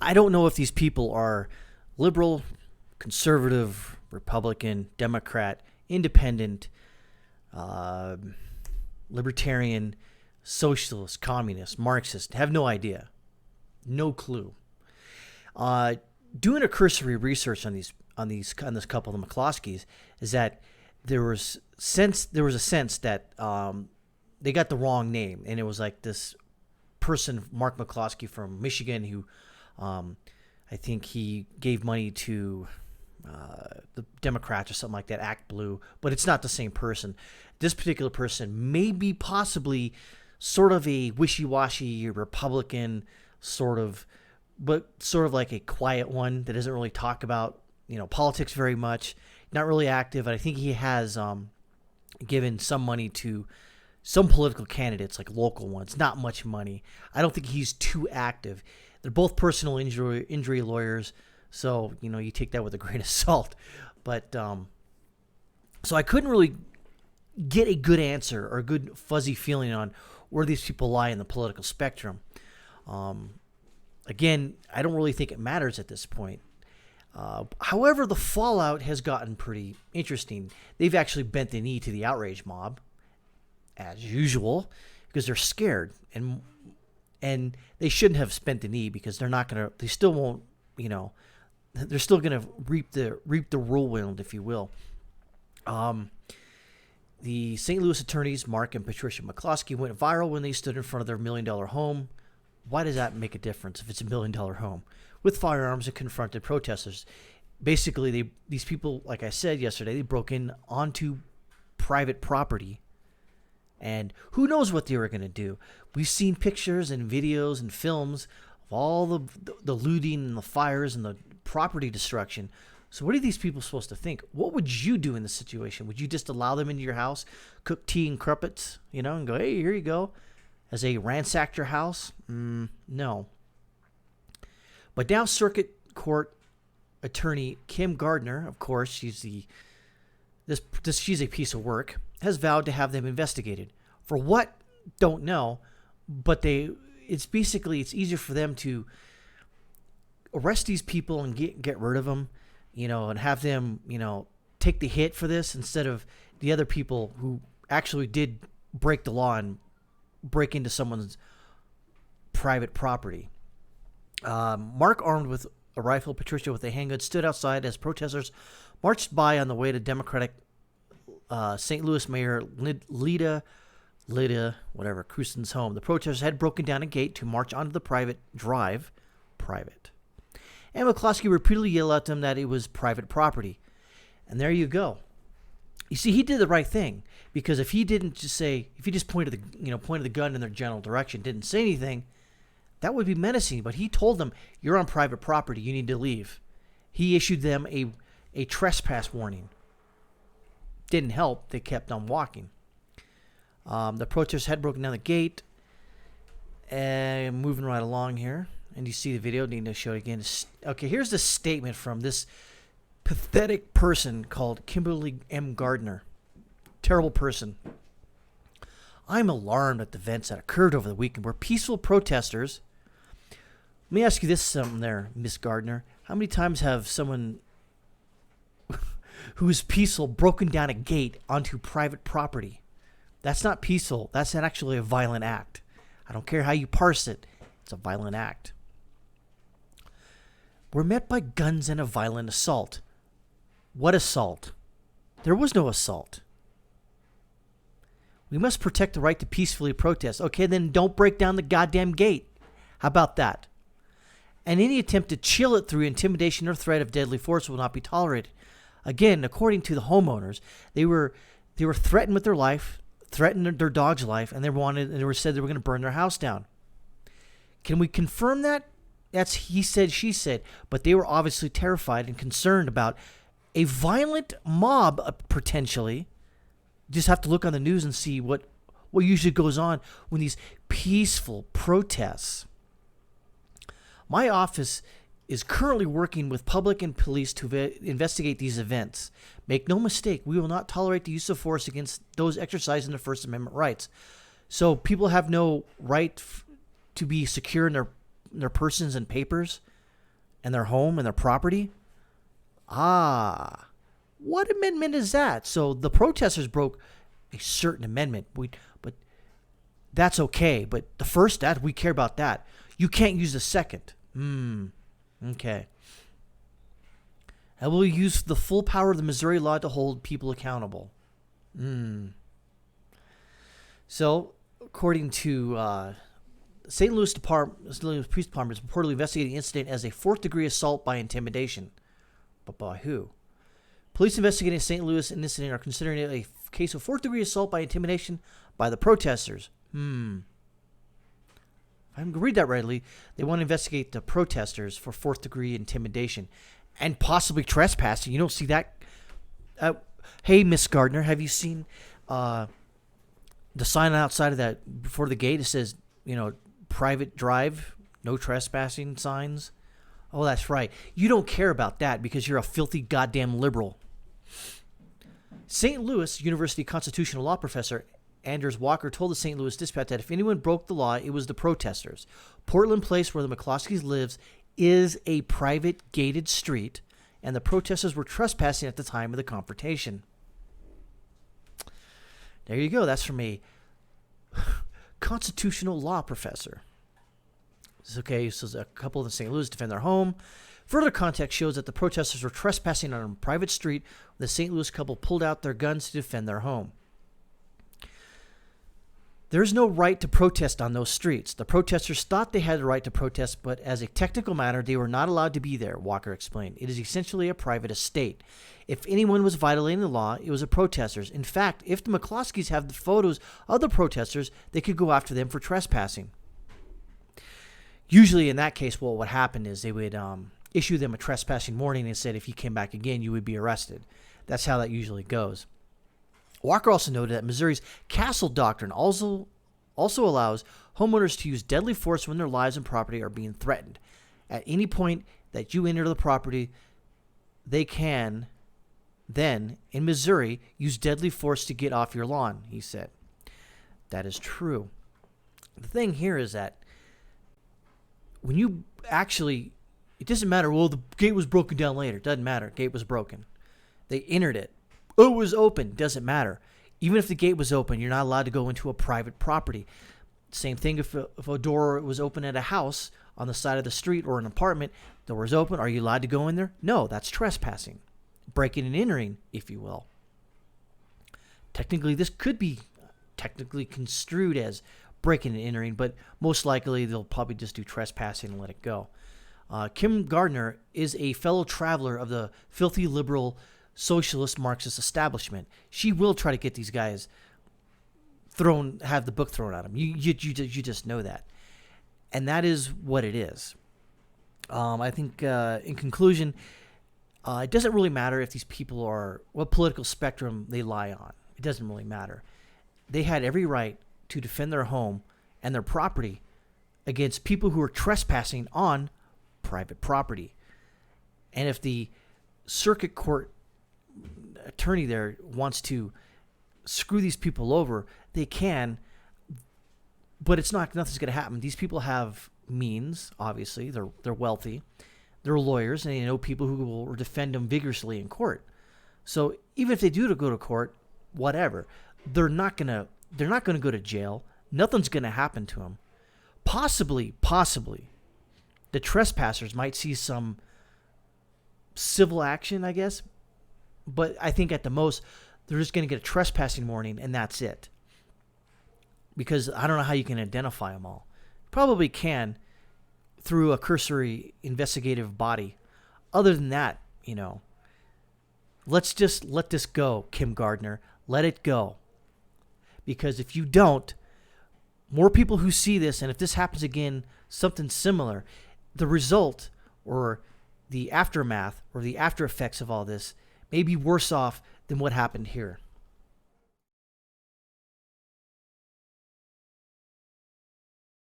I don't know if these people are liberal, conservative, Republican, Democrat, independent, libertarian, socialist, communist, Marxist. Have no idea. No clue. Doing a cursory research on this couple, the McCloskeys, is that there was a sense that they got the wrong name, and it was like this person, Mark McCloskey from Michigan, who I think he gave money to the Democrats or something like that, Act Blue, but it's not the same person. This particular person may be possibly sort of a wishy-washy Republican but sort of like a quiet one that doesn't really talk about, politics very much, not really active. And I think he has given some money to some political candidates, like local ones, not much money. I don't think he's too active. They're both personal injury lawyers, so, you take that with a grain of salt. But so I couldn't really get a good answer or a good fuzzy feeling on where these people lie in the political spectrum. Again, I don't really think it matters at this point. However, the fallout has gotten pretty interesting. They've actually bent the knee to the outrage mob, as usual, because they're scared. And they shouldn't have spent the knee, because they still won't, they're still going to reap the whirlwind, if you will. The St. Louis attorneys, Mark and Patricia McCloskey, went viral when they stood in front of their $1 million home. Why does that make a difference if it's a $1 million home? With firearms and confronted protesters. Basically, these people, like I said yesterday, they broke in onto private property. And who knows what they were going to do. We've seen pictures and videos and films of all the looting and the fires and the property destruction. So what are these people supposed to think? What would you do in this situation? Would you just allow them into your house, cook tea and crumpets, and go, hey, here you go, as they ransacked your house? No. But now Circuit Court Attorney Kim Gardner, of course, she's a piece of work, has vowed to have them investigated. For what? Don't know. But it's easier for them to arrest these people and get rid of them, and have them, take the hit for this, instead of the other people who actually did break the law and break into someone's private property. Mark, armed with a rifle, Patricia with a handgun, stood outside as protesters marched by on the way to Democratic St. Louis Mayor Lyda, whatever, Crusten's home. The protesters had broken down a gate to march onto the private drive. And McCloskey repeatedly yelled at them that it was private property. And there you go. You see, he did the right thing, because if he just pointed the gun in their general direction, didn't say anything, that would be menacing. But he told them, you're on private property, you need to leave. He issued them a trespass warning. Didn't help. They kept on walking. The protesters had broken down the gate. And moving right along here. And you see the video. Need to show it again. Okay, here's the statement from this pathetic person called Kimberly M. Gardner. Terrible person. I'm alarmed at the events that occurred over the weekend where peaceful protesters... Let me ask you this something there, Miss Gardner. How many times have someone who is peaceful broken down a gate onto private property? That's not peaceful. That's actually a violent act. I don't care how you parse it. It's a violent act. We're met by guns and a violent assault. What assault? There was no assault. We must protect the right to peacefully protest. Okay, then don't break down the goddamn gate. How about that? And any attempt to chill it through intimidation or threat of deadly force will not be tolerated. Again, according to the homeowners, they were threatened with their life, threatened their dog's life, and they were said they were going to burn their house down. Can we confirm that? That's he said, she said. But they were obviously terrified and concerned about a violent mob, potentially. Just have to look on the news and see what usually goes on when these peaceful protests. My office is currently working with public and police to investigate these events. Make no mistake, we will not tolerate the use of force against those exercising their First Amendment rights. So people have no right to be secure in their persons and papers and their home and their property. Ah, what amendment is that? So the protesters broke a certain amendment, but that's okay. But the first, that we care about that. You can't use the second. Okay. I will use the full power of the Missouri law to hold people accountable. So, according to St. Louis Police Department is reportedly investigating the incident as a fourth-degree assault by intimidation. But by who? Police investigating St. Louis incident are considering it a case of fourth-degree assault by intimidation by the protesters. If I'm going to read that rightly, they want to investigate the protesters for fourth-degree intimidation and possibly trespassing. You don't see that. Hey, Miss Gardner, have you seen the sign outside of that before the gate? It says, private drive, no trespassing signs. Oh, that's right. You don't care about that because you're a filthy goddamn liberal. St. Louis University constitutional law professor Anders Walker told the St. Louis Dispatch that if anyone broke the law, it was the protesters. Portland Place, where the McCloskeys lives, is a private gated street, and the protesters were trespassing at the time of the confrontation. There you go. That's from a constitutional law professor. Okay, so a couple in St. Louis defend their home. Further context shows that the protesters were trespassing on a private street when the St. Louis couple pulled out their guns to defend their home. There's no right to protest on those streets. The protesters thought they had the right to protest, but as a technical matter, they were not allowed to be there, Walker explained. It is essentially a private estate. If anyone was violating the law, it was the protesters. In fact, if the McCloskeys have the photos of the protesters, they could go after them for trespassing. Usually in that case, what would happen is they would issue them a trespassing warning and said if you came back again, you would be arrested. That's how that usually goes. Walker also noted that Missouri's Castle Doctrine also allows homeowners to use deadly force when their lives and property are being threatened. At any point that you enter the property, they can then, in Missouri, use deadly force to get off your lawn, he said. That is true. The thing here is that when you actually, it doesn't matter, well, the gate was broken down later. It doesn't matter. Gate was broken. They entered it. Oh, it was open. Doesn't matter. Even if the gate was open, you're not allowed to go into a private property. Same thing if a door was open at a house on the side of the street or an apartment, the door is open. Are you allowed to go in there? No, that's trespassing. Breaking and entering, if you will. Technically, this could be technically construed as breaking and entering, but most likely they'll probably just do trespassing and let it go. Kim Gardner is a fellow traveler of the filthy liberal socialist Marxist establishment. She will try to get these guys have the book thrown at them. You just know that. And that is what it is. I think in conclusion, it doesn't really matter if these people are, what political spectrum they lie on. It doesn't really matter. They had every right to defend their home and their property against people who are trespassing on private property. And if the circuit court attorney there wants to screw these people over, they can, but nothing's going to happen. These people have means, obviously. They're wealthy. They're lawyers, and they know people who will defend them vigorously in court. So even if they do go to court, whatever, they're not going to go to jail. Nothing's going to happen to them. Possibly, the trespassers might see some civil action, I guess. But I think at the most, they're just going to get a trespassing warning, and that's it. Because I don't know how you can identify them all. Probably can through a cursory investigative body. Other than that, let's just let this go, Kim Gardner. Let it go. Because if you don't, more people who see this, and if this happens again, something similar, the result or the aftermath or the after effects of all this may be worse off than what happened here.